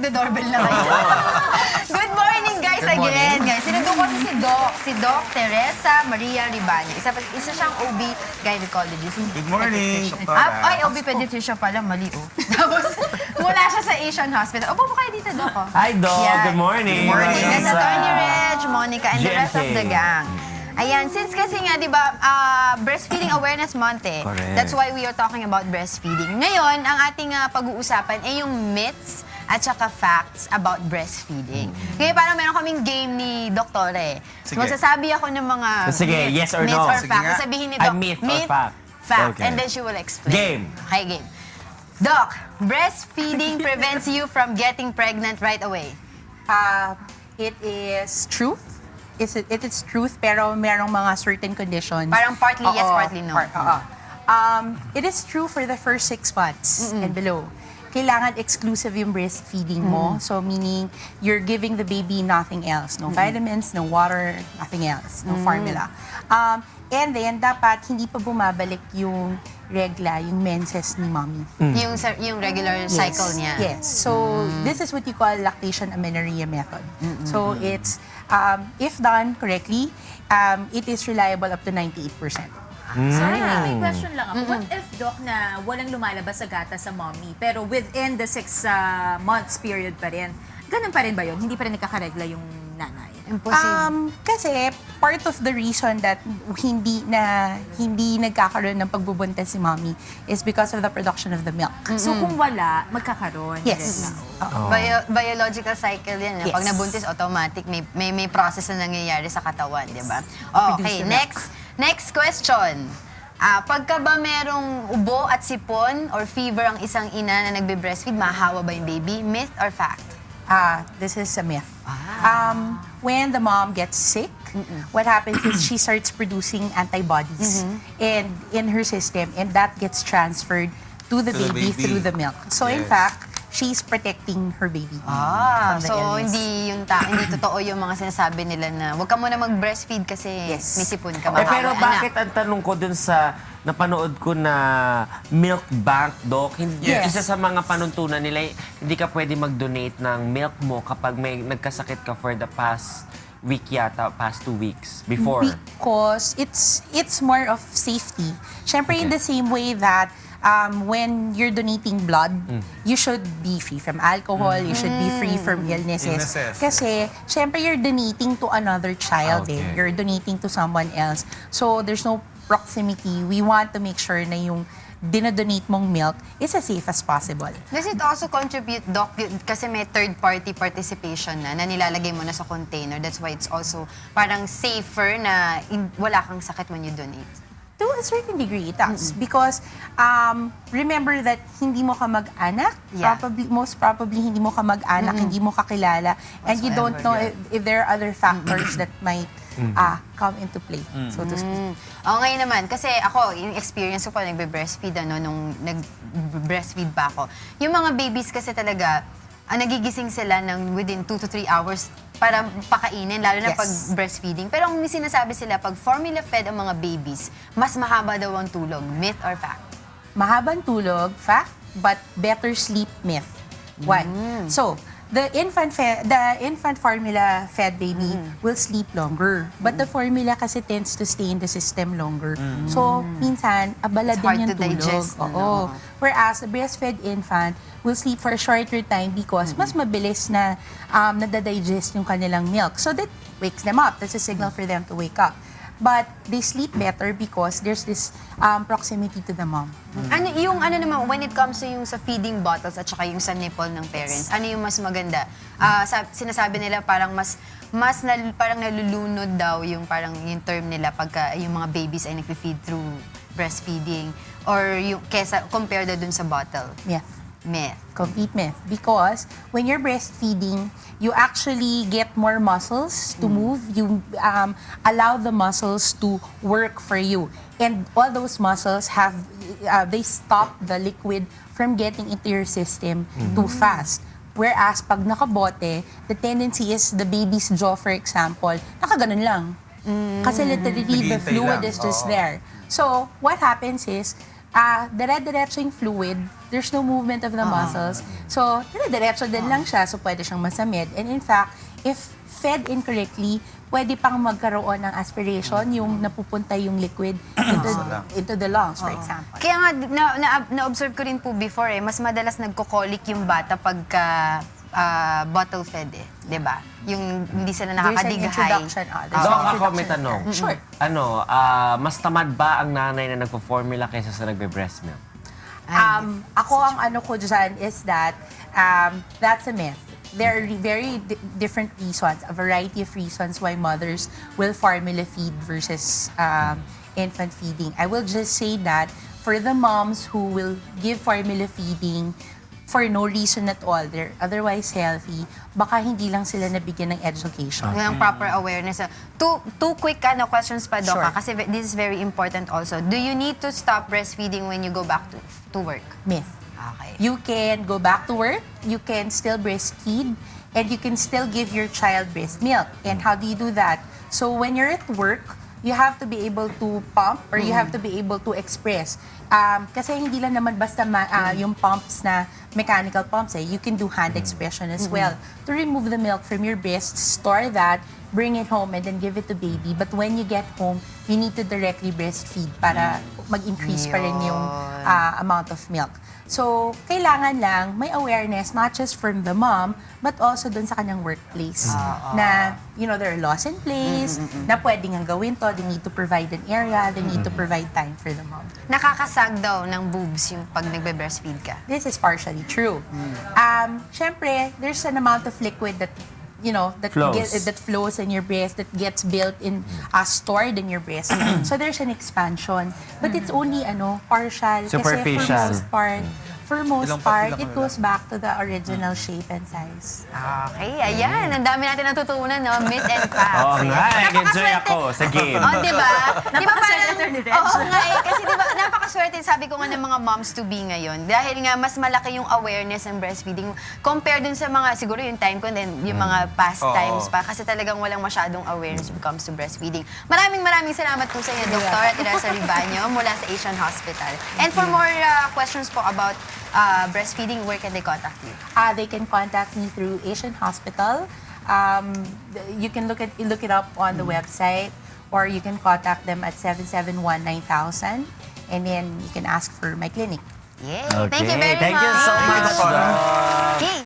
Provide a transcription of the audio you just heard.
nagdo-doorbell na kayo. Good morning, guys, again. Guys, sinundo ko si Doc Teresa Maria Ribaño. Isa siyang OB gynecologist. Good morning, Ay, OB pediatrician pala, mali Tapos, mula siya sa Asian Hospital. Opo po kayo dito, Doc. Hi, Doc. Yeah. Good morning. Good morning. That's Attorney Reg, Monica, and the rest of the gang. Ayan, since kasi nga, di ba, Breastfeeding Awareness Month eh. Correct. That's why we are talking about breastfeeding. Ngayon, ang ating pag-uusapan ay yung myths at saka facts about breastfeeding. Ngayon, parang meron kaming game ni Doktor eh. So, magsasabi ako ng mga yes or myths no. or facts. Sabihin ni Doc, myth or fact. Fact. Okay. And then she will explain. Game. Okay, game. Doc, breastfeeding prevents you from getting pregnant right away. It is truth. It is truth, pero merong mga certain conditions. Parang partly yes, partly no. It is true for the first 6 months and below. Kailangan exclusive yung breastfeeding mo. So meaning, you're giving the baby nothing else. No vitamins, no water, nothing else. No formula. And then, dapat hindi pa bumabalik yung regla, yung menses ni mommy. Yung regular cycle niya. Yes. So, this is what you call lactation amenorrhea method. So, it's, if done correctly, it is reliable up to 98%. Sorry, may question lang ako. What if, Doc, na walang lumalabas sa gata sa mommy, pero within the 6 months period pa rin, ganun pa rin ba yun? Hindi pa rin nakakaregla yung nanay? Impossible. Kasi part of the reason that hindi nagkakaroon ng pagbubuntis si mommy is because of the production of the milk. So kung wala, magkakaroon? Yes. Biological cycle yan. Yes. Pag nabuntis, automatic, may process na nangyayari sa katawan, di ba? Okay, next question. Pagka ba merong ubo at sipon or fever ang isang ina na nagbe-breastfeed, mahahawa ba yung baby? Myth or fact? This is a myth. When the mom gets sick, what happens is she starts producing antibodies in her system, and that gets transferred to the baby through the milk. So in fact, she's protecting her baby. So hindi totoo yung mga sinasabi nila na huwag ka muna mag-breastfeed kasi may sipon ka. Pero bakit ang tanong ko dun sa napanood ko na milk bank, Doc, isa sa mga panuntunan nila, hindi ka pwede mag-donate ng milk mo kapag may nagkasakit ka for the past week yata, past 2 weeks before. Because it's more of safety. Syempre in the same way that when you're donating blood, you should be free from alcohol, you should be free from illnesses. Kasi, syempre, you're donating to another child. You're donating to someone else. So, there's no proximity. We want to make sure na yung dinodonate mong milk is as safe as possible. Does it also contribute, Doc, kasi may third-party participation na nilalagay mo na sa container. That's why it's also parang safer na wala kang sakit when you donate. To a certain degree, it does. Because remember that hindi mo ka mag-anak, most probably hindi mo ka mag-anak, hindi mo kakilala, and you don't know if there are other factors that might come into play, so to speak. Ngayon naman, kasi ako, yung experience ko pa, nagbe-breastfeed, nung nag-breastfeed pa ako, yung mga babies kasi talaga, nagigising sila ng within 2 to 3 hours para pakainin, lalo na pag breastfeeding. Pero ang sinasabi sila, pag formula-fed ang mga babies, mas mahaba daw ang tulog. Myth or fact? Mahabang tulog, fact, but better sleep, myth. Why? So, the infant formula-fed baby will sleep longer. But the formula kasi tends to stay in the system longer. So, minsan, abala din yung tulog. Whereas, the breastfed infant will sleep for a shorter time because mas mabilis na nadadigest yung kanilang milk. So, that wakes them up. That's a signal for them to wake up. But they sleep better because there's this proximity to the mom. Ano naman, when it comes to yung sa feeding bottles at saka yung sa nipple ng parents, ano yung mas maganda? Sinasabi nila parang parang nalulunod daw yung parang yung term nila pagka yung mga babies ay nag-feed through breastfeeding or yung compared dun sa bottle. Myth. Complete myth. Because when you're breastfeeding, you actually get more muscles to move. You allow the muscles to work for you. And all those muscles they stop the liquid from getting into your system too fast. Whereas pag nakabote, the tendency is the baby's jaw, for example, nakaganon lang. Kasi literally the fluid is just there. So what happens is, dire-diretso yung fluid. There's no movement of the muscles. So, dire-diretso din lang siya. So, pwede siyang masamid. And in fact, if fed incorrectly, pwede pang magkaroon ng aspiration, yung napupunta yung liquid into the lungs, for example. Kaya nga, na-observe ko rin po before mas madalas nagko-colic yung bata pagka bottle fed di ba? Yung hindi sila There's an nakakadighay. introduction. There's Dok, an ako may introduction tanong. there. Sure. Mas tamad ba ang nanay na nagpo-formula kaysa sa nagbe-breast milk? Ako ang ano ko dyan is that that's a myth. There are very different reasons, a variety of reasons why mothers will formula feed versus infant feeding. I will just say that for the moms who will give formula feeding for no reason at all, they're otherwise healthy, baka hindi lang sila nabigyan ng education. Walang proper awareness. Two quick questions pa, Doc, Sure. kasi this is very important also. Do you need to stop breastfeeding when you go back to work? Myth. Okay. You can go back to work, you can still breastfeed, and you can still give your child breast milk. And how do you do that? So when you're at work, you have to be able to pump or you have to be able to express. Kasi hindi lang naman basta yung pumps na mechanical pumps. You can do hand expression as well. To remove the milk from your breast, store that, bring it home, and then give it to baby. But when you get home, you need to directly breastfeed para mag-increase pa rin yung amount of milk. So, kailangan lang may awareness not just from the mom, but also dun sa kanyang workplace. Na, there are laws in place, na pwedeng ang gawin to, they need to provide an area, they need to provide time for the mom. Nakakasag daw ng boobs yung pag nagbe-breastfeed ka. This is partially true. Siyempre, there's an amount of liquid that that flows in your breast, that gets built in, stored in your breast. So there's an expansion, but it's only partial. Superficial. Kasi for most part, it goes back to the original shape and size. Okay, ayan. Ang dami natin natutunan, no? Myth and facts. Oo nga, Ayan. nag-enjoy ako sa game. Di ba? Di ba Napakaswerte ni Reg. Oo nga kasi di ba, napakaswerte, sabi ko nga ng mga moms-to-be ngayon. Dahil nga, mas malaki yung awareness ng breastfeeding compared dun sa mga, siguro yung time ko, and yung mga past times pa. Kasi talagang walang masyadong awareness when it comes to breastfeeding. Maraming salamat po sa inyo, Dr. Teresa Ribaño, mula sa Asian Hospital. And for more questions po about breastfeeding, where can they contact you? They can contact me through Asian Hospital. You can look it up on the website, or you can contact them at 771-9000, and then you can ask for my clinic. Yay! Thank you very much. Thank you so much, Doc. Okay.